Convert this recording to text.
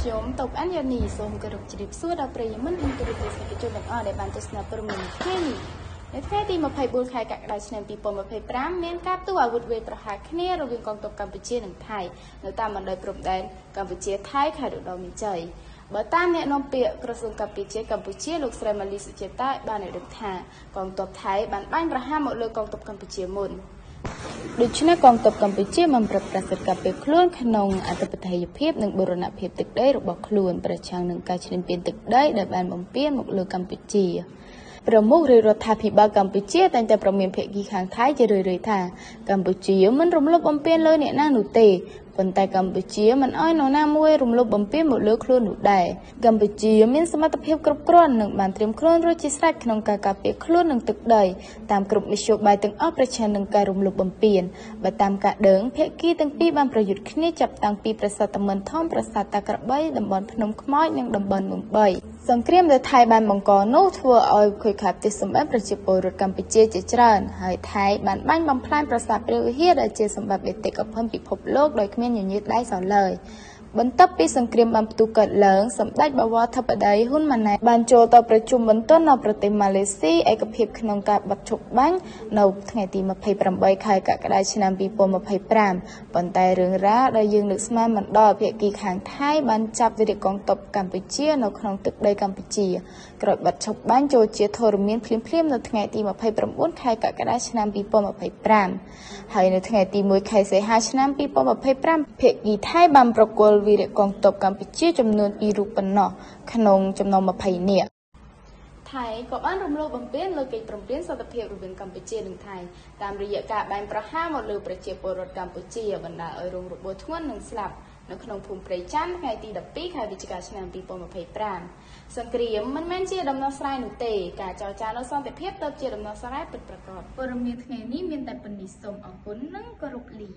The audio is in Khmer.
ខ្ញុំតបអញ្ញានីសូមគោរពជ្រាបសួរដល់ប្រិយមិត្តនិងទូរទស្សនិកជនទាំងអស់ដែលបានទស្សនាព័ត៌មានថ្ងៃនេះនៅថ្ងៃទី24ខែកក្កដាឆ្នាំ2025មានការផ្ទុះអាវុធវាយប្រហារគ្នារវាងកងទ័ពកម្ពុជានិងថៃនៅតាមបណ្ដោយព្រំដែនកម្ពុជាថៃខេត្តឧត្តរមានជ័យបើតាមអ្នកនាំពាក្យក្រសួងកម្ពុជាលោកស្រីម៉ាលីសុជាតាបានឲ្យដឹងថាកងទ័ពថៃបានបាញ់ប្រហារមកលើកងទ័ពកម្ពុជាមុនដូច្នេះកងទ័ពកម្ពុជាបានប្រព្រឹត្តសិទ្ធិការពារខ្លួនក្នុងអធិបតេយ្យភាពនិងបូរណភាពទឹកដីរបស់ខ្លួនប្រឆាំងនឹងការឈ្លានពានទឹកដីដែលបានបំពានមកលើកម្ពុជាប្រមុខរាជរដ្ឋាភិបាលកម្ពុជាតែងតែប្រមានភាគីខាងថៃជារឿយៗថាកម្ពុជាមិនរំលោភបំពានលើអ្នកណានោះទេប៉ុន្តែកម្ពុជាមិនអោយនរណាមួយរំលោភបំពានមកលើខ្លួននោះដែរកម្ពុជាមានសមត្ថភាពគ្រប់គ្រាន់និងបានត្រៀមខ្លួនរួចជាស្រេចក្នុងការការពារខ្លួននិងទឹកដីតាមគ្រប់មធ្យោបាយទាំងអស់ប្រឆាំងនឹងការរំលោភបំពានបើតាមការដឹងភាគីទាំងពីរបានប្រយុទ្ធគ្នាចាប់តាំងពីប្រាសាទតាមិនធំប្រាសាទតាក្របីតំបន់ភ្នំខ្មោចនិងតំបន់មុំបីសង្គ្រាមដែលថៃបានបង្កនោះធ្វើឲ្យខូចខាតផ្ទះសម្បែងប្រជាពលរដ្ឋកម្ពុជាជាច្រើនហើយថៃបានបាញ់បំផ្លាញប្រាសាទព្រះវិហារដែលជាសម្បត្តិបេតិកភណ្ឌពិភពលោកដោយគ្មានញញើសដៃសោះឡើយបន្ទាប់ពីសង្គ្រាមបានផ្ទុះកើតឡើងសម្ដេចបវរធិបតីហ៊ុនម៉ាណែតបានចូលទៅប្រជុំបន្ទាន់នៅប្រទេសម៉ាឡេស៊ីឯកភាពក្នុងការបាត់ឈប់បាញ់នៅថ្ងៃទី28ខែកក្កដាឆ្នាំ2025ប៉ុន្តែរឿងរ៉ាវដែលយើងនឹកស្មានមិនដល់ភាគីខាងថៃបានចាប់វីរកងទ័ពកម្ពុជានៅក្នុងទឹកដីកម្ពុជាក្រោយបាត់ឈប់បាញ់ចូលជាធរមានភ្លាមៗនៅថ្ងៃទី29ខែកក្កដាឆ្នាំ2025ហើយនៅថ្ងៃទី1ខែសីហាឆ្នាំ2025ភាគីថៃបានប្រគល់វីរកងទ័ពកម្ពុជាចំនួន2រូបប៉ុណ្ណោះក្នុងចំណោម20នាក់ថៃក៏បានរំលោភបំពានលើកិច្ចព្រមព្រៀងសន្តិភាពរវាងកម្ពុជានិងថៃតាមរយៈការបាញ់ប្រហារមកលើប្រជាពលរដ្ឋកម្ពុជាបណ្ដាលឲ្យរងរបួសធ្ងន់និងស្លាប់នៅក្នុងភូមិព្រៃច័ន្ទថ្ងៃទី12ខែវិច្ឆិកាឆ្នាំ2025សង្គ្រាមមិនមែនជាដំណោះស្រាយនោះទេការចរចានៅសន្តិភាពទៅជាដំណោះស្រាយពិតប្រាកដព័ត៌មានថ្ងៃនេះមានតែប៉ុណ្នេះសូមអរគុណនិងគោរពលា